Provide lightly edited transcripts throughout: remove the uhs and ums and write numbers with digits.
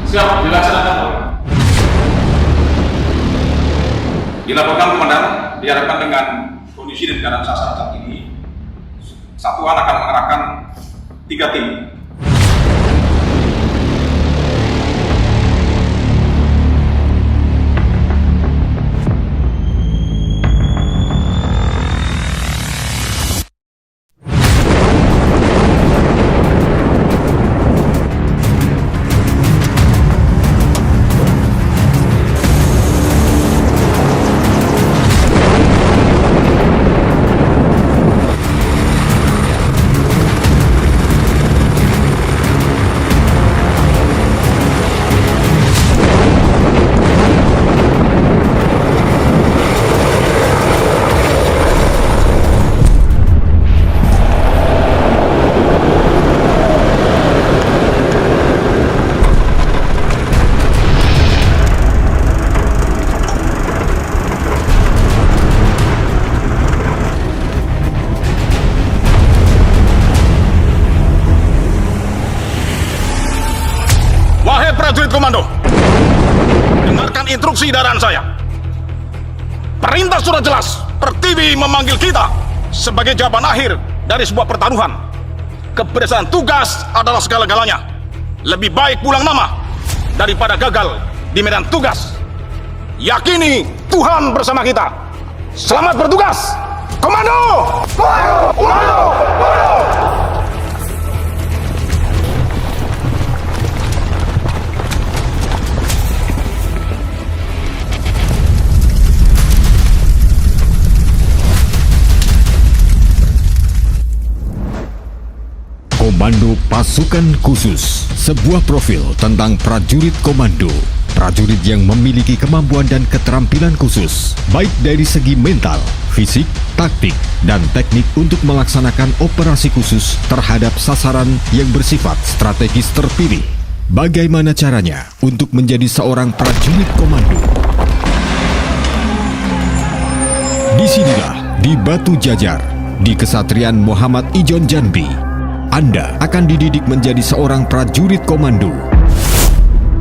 Siap, dilaksanakan. Dilaporkan Komandan, diharapkan dengan kondisi dan keadaan sasaran saat ini, satuan akan mengerahkan 3 tim. Prajurit komando, dengarkan instruksi daran saya. Perintah sudah jelas. Pertiwi memanggil kita sebagai jawaban akhir dari sebuah pertaruhan. Keberhasilan tugas adalah segala-galanya. Lebih baik pulang nama daripada gagal di medan tugas. Yakini Tuhan bersama kita. Selamat bertugas, komando! Komando! Komando! Komando! Komando Pasukan Khusus, sebuah profil tentang prajurit komando. Prajurit yang memiliki kemampuan dan keterampilan khusus, baik dari segi mental, fisik, taktik, dan teknik untuk melaksanakan operasi khusus terhadap sasaran yang bersifat strategis terpilih. Bagaimana caranya untuk menjadi seorang prajurit komando? Disinilah, di Batu Jajar, di Kesatrian Muhammad Ijon Janbi, Anda akan dididik menjadi seorang prajurit komando.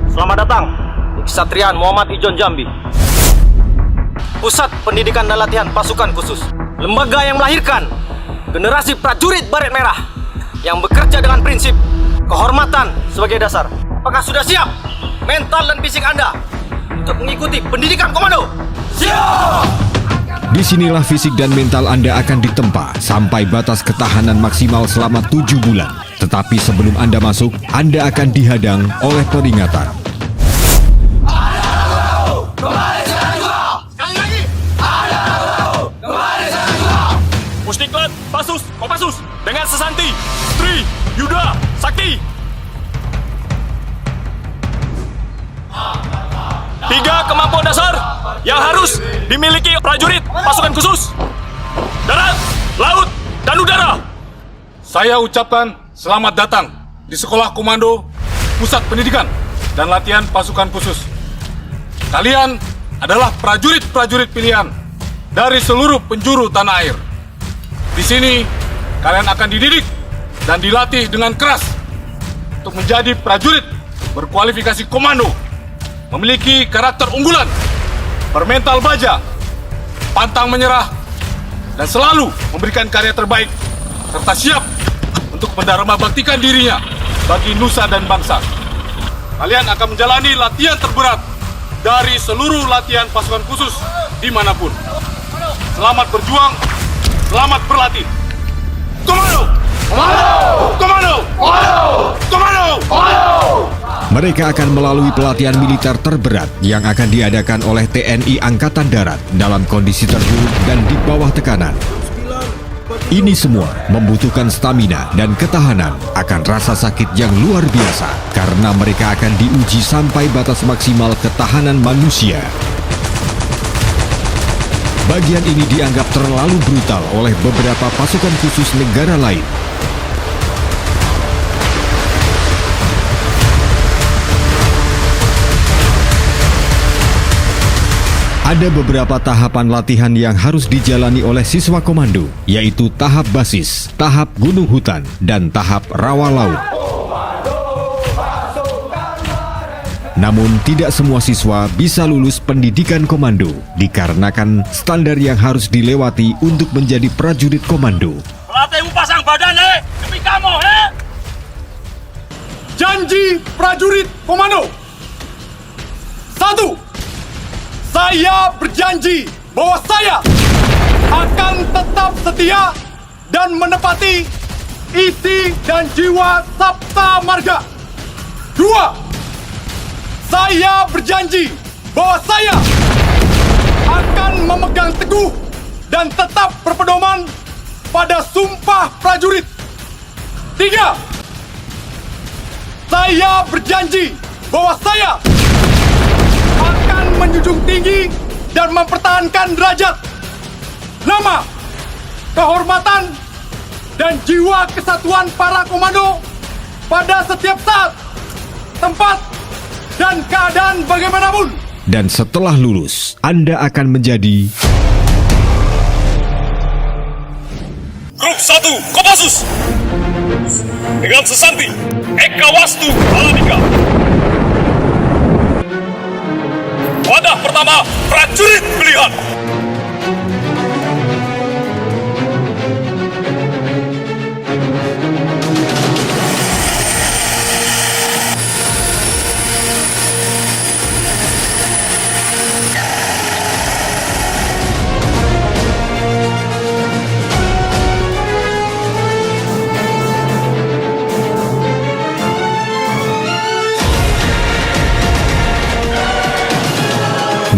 Selamat datang di Kesatrian Muhammad Ijon Jambi, Pusat Pendidikan dan Latihan Pasukan Khusus, lembaga yang melahirkan generasi prajurit baret merah yang bekerja dengan prinsip kehormatan sebagai dasar. Apakah sudah siap mental dan fisik Anda untuk mengikuti pendidikan komando? Siap! Disinilah fisik dan mental Anda akan ditempa sampai batas ketahanan maksimal selama 7 bulan. Tetapi sebelum Anda masuk, Anda akan dihadang oleh peringatan. Pusdiklat, Pasus, Kopassus, dengan Sesanti, Tri, Yuda, Sakti. 3 kemampuan dasar yang harus dimiliki prajurit pasukan khusus: darat, laut, dan udara. Saya ucapkan selamat datang di Sekolah Komando Pusat Pendidikan dan Latihan Pasukan Khusus. Kalian adalah prajurit-prajurit pilihan dari seluruh penjuru tanah air. Di sini kalian akan dididik dan dilatih dengan keras untuk menjadi prajurit berkualifikasi komando, memiliki karakter unggulan, bermental baja, pantang menyerah, dan selalu memberikan karya terbaik, serta siap untuk mendharma baktikan dirinya bagi nusa dan bangsa. Kalian akan menjalani latihan terberat dari seluruh latihan pasukan khusus dimanapun. Selamat berjuang, selamat berlatih. Komando! Komando! Komando! Komando! Komando! Komando! Mereka akan melalui pelatihan militer terberat yang akan diadakan oleh TNI Angkatan Darat dalam kondisi terburuk dan di bawah tekanan. Ini semua membutuhkan stamina dan ketahanan akan rasa sakit yang luar biasa karena mereka akan diuji sampai batas maksimal ketahanan manusia. Bagian ini dianggap terlalu brutal oleh beberapa pasukan khusus negara lain. Ada beberapa tahapan latihan yang harus dijalani oleh siswa komando, yaitu tahap basis, tahap gunung hutan, dan tahap rawa laut. Namun tidak semua siswa bisa lulus pendidikan komando dikarenakan standar yang harus dilewati untuk menjadi prajurit komando. Pelatihmu pasang badan, demi kamu, Janji prajurit komando. 1. Saya berjanji bahwa saya akan tetap setia dan menepati isi dan jiwa Sabta Marga. 2. Saya berjanji bahwa saya akan memegang teguh dan tetap berpedoman pada sumpah prajurit. 3. Saya berjanji bahwa saya akan menjunjung tinggi dan mempertahankan derajat, nama, kehormatan, dan jiwa kesatuan para komando pada setiap saat, tempat, dan keadaan bagaimanapun. Dan setelah lulus, Anda akan menjadi Grup 1 Kopassus dengan Sesanti Eka Wastu Alamika. Wadah pertama prajurit pilihan.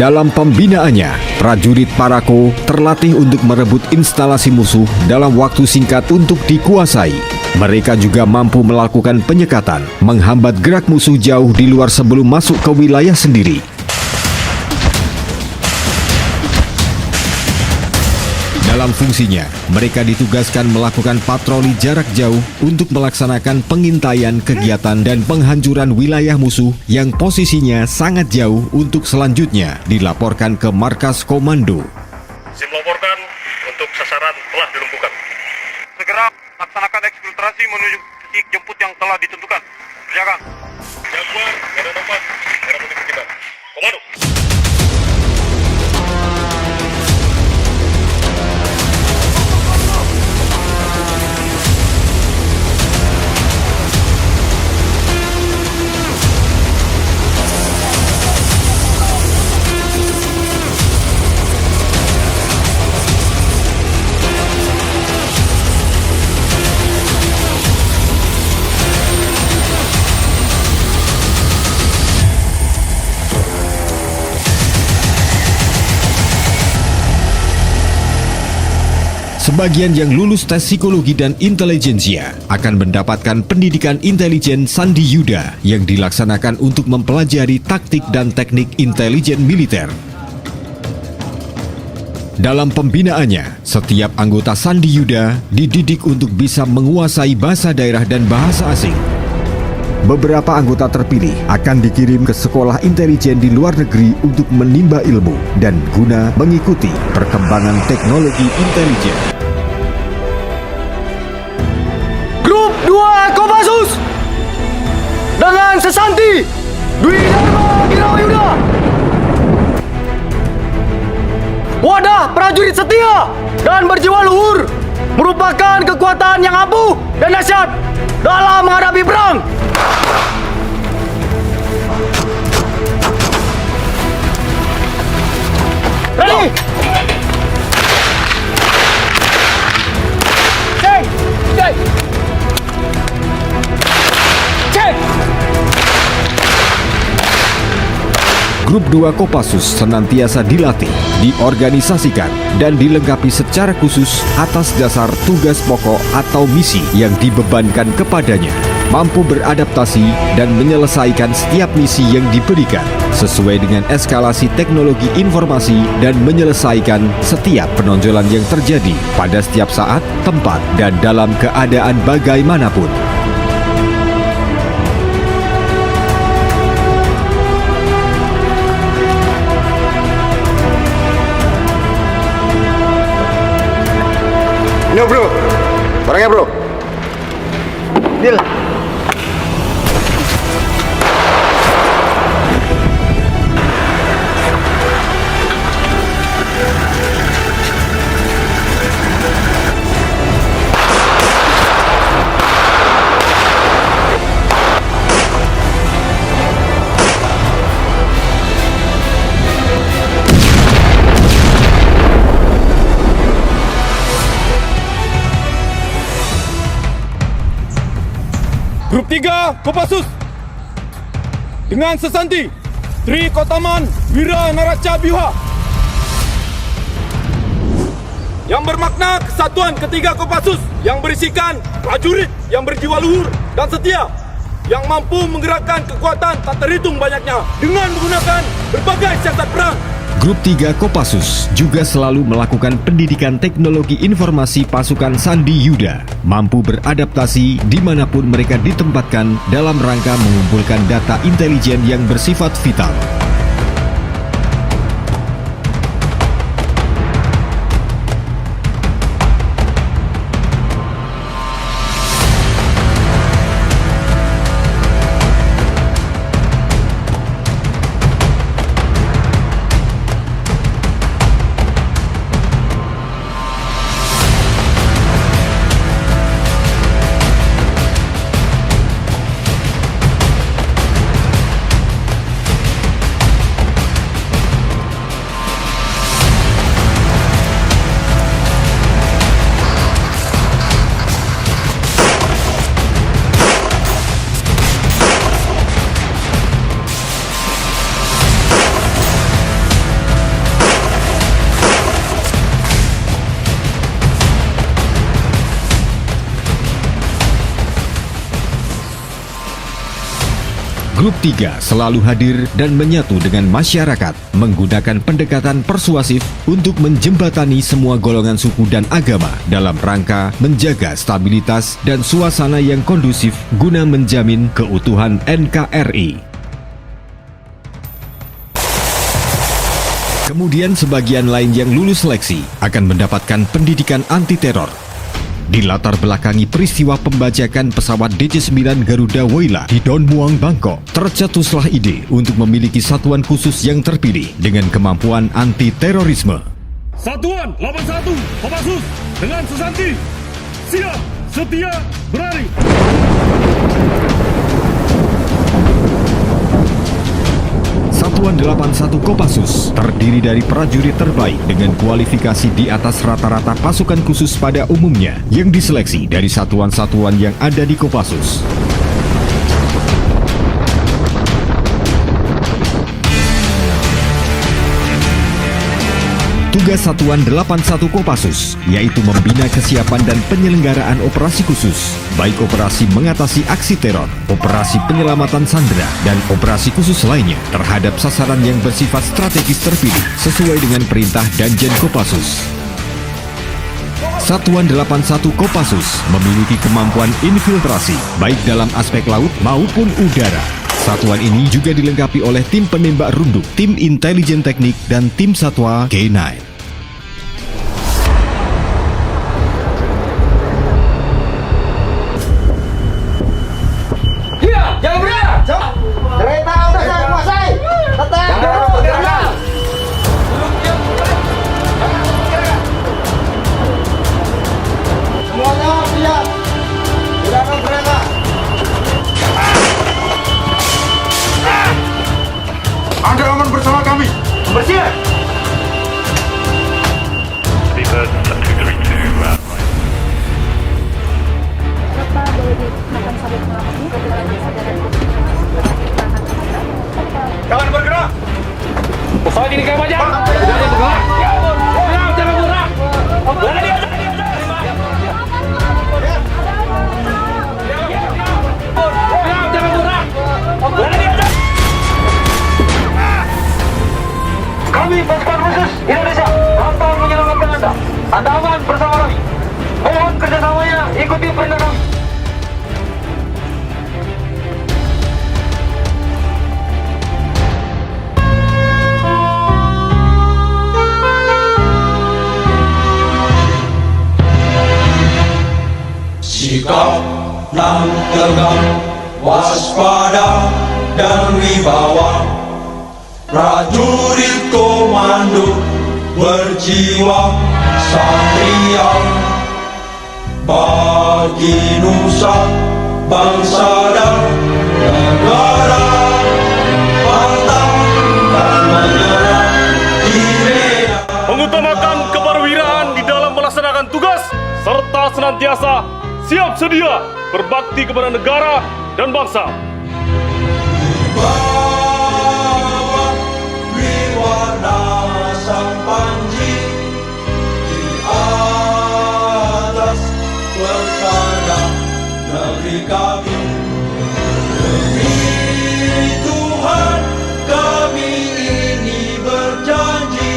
dalam pembinaannya, prajurit Parako terlatih untuk merebut instalasi musuh dalam waktu singkat untuk dikuasai. Mereka juga mampu melakukan penyekatan, menghambat gerak musuh jauh di luar sebelum masuk ke wilayah sendiri. Dalam fungsinya, mereka ditugaskan melakukan patroli jarak jauh untuk melaksanakan pengintaian kegiatan dan penghancuran wilayah musuh yang posisinya sangat jauh untuk selanjutnya dilaporkan ke markas komando. SIM laporkan untuk sasaran telah dilumpuhkan. Segera laksanakan eksfiltrasi menuju titik jemput yang telah ditentukan. Kerjakan. Jaguar, ada nomor, ada menuju kita. Komando. Sebagian yang lulus tes psikologi dan intelijensia akan mendapatkan pendidikan intelijen Sandi Yuda yang dilaksanakan untuk mempelajari taktik dan teknik intelijen militer. Dalam pembinaannya, setiap anggota Sandi Yuda dididik untuk bisa menguasai bahasa daerah dan bahasa asing. Beberapa anggota terpilih akan dikirim ke sekolah intelijen di luar negeri untuk menimba ilmu dan guna mengikuti perkembangan teknologi intelijen. Grup 2 Kopassus dengan Sesanti Dwi Dharma Girawayuda. Wadah prajurit setia dan berjiwa luhur merupakan kekuatan yang ampuh dan dahsyat dalam menghadapi perang. Ready? Cek! Cek! Cek! Grup 2 Kopassus senantiasa dilatih, diorganisasikan, dan dilengkapi secara khusus atas dasar tugas pokok atau misi yang dibebankan kepadanya, mampu beradaptasi dan menyelesaikan setiap misi yang diberikan sesuai dengan eskalasi teknologi informasi dan menyelesaikan setiap penonjolan yang terjadi pada setiap saat, tempat, dan dalam keadaan bagaimanapun. Ini bro, barangnya bro. Deal. Grup 3 Kopassus dengan Sesanti Tri Kotaman Wira Naraca Biuha, yang bermakna kesatuan ketiga Kopassus yang berisikan prajurit yang berjiwa luhur dan setia, yang mampu menggerakkan kekuatan tak terhitung banyaknya dengan menggunakan berbagai siasat perang. Grup 3 Kopassus juga selalu melakukan pendidikan teknologi informasi pasukan Sandi Yuda, mampu beradaptasi dimanapun mereka ditempatkan dalam rangka mengumpulkan data intelijen yang bersifat vital. Grup 3 selalu hadir dan menyatu dengan masyarakat menggunakan pendekatan persuasif untuk menjembatani semua golongan suku dan agama dalam rangka menjaga stabilitas dan suasana yang kondusif guna menjamin keutuhan NKRI. Kemudian sebagian lain yang lulus seleksi akan mendapatkan pendidikan anti-teror. Dilatar belakangi peristiwa pembajakan pesawat DC-9 Garuda Woyla di Don Muang, Bangkok, tercetuslah ide untuk memiliki satuan khusus yang terpilih dengan kemampuan anti-terorisme. Satuan 81 Kopassus dengan Sesanti siap, setia, berani. Satuan 81 Kopassus terdiri dari prajurit terbaik dengan kualifikasi di atas rata-rata pasukan khusus pada umumnya yang diseleksi dari satuan-satuan yang ada di Kopassus. Tugas Satuan 81 Kopassus yaitu membina kesiapan dan penyelenggaraan operasi khusus, baik operasi mengatasi aksi teror, operasi penyelamatan sandera, dan operasi khusus lainnya terhadap sasaran yang bersifat strategis terpilih sesuai dengan perintah Danjen Kopassus. Satuan 81 Kopassus memiliki kemampuan infiltrasi baik dalam aspek laut maupun udara. Satuan ini juga dilengkapi oleh tim penembak runduk, tim intelijen teknik, dan tim satwa K9. Kereta udah saya kuasai. Tetap bergerak. Semuanya siap. Gerakan kereta. Anda aman bersama kami. Bersiap. Jangan bergerak. Pesawat ini kayak bajak. Jangan bergerak. Jangan bergerak. Berani di atas. Jangan bergerak. Berani di atas. Kami pasukan khusus Indonesia akan menyelamatkan Anda. Anda aman bersama kami. Mohon kerjasamanya, ikuti perintah kami. Sikap nan tegak, waspada dan wibawa, prajurit komando berjiwa satria, bagi nusa, bangsa dan negara, pantang dan menyerah di medan. Mengutamakan keperwiraan di dalam melaksanakan tugas serta senantiasa siap sedia berbakti kepada negara dan bangsa. Bawah berwarna sang panji, di atas persada negeri kami. Demi Tuhan kami ini berjanji,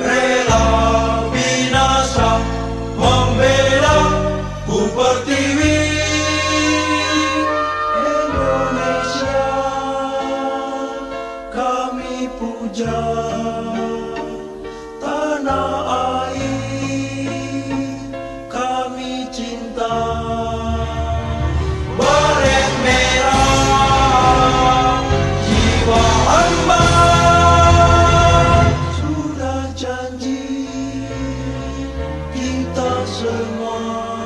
rela binasa membela Bu Pertiwi. Indonesia kami puja, tanah air kami cinta. Baret merah jiwa hamba, sudah janji kita semua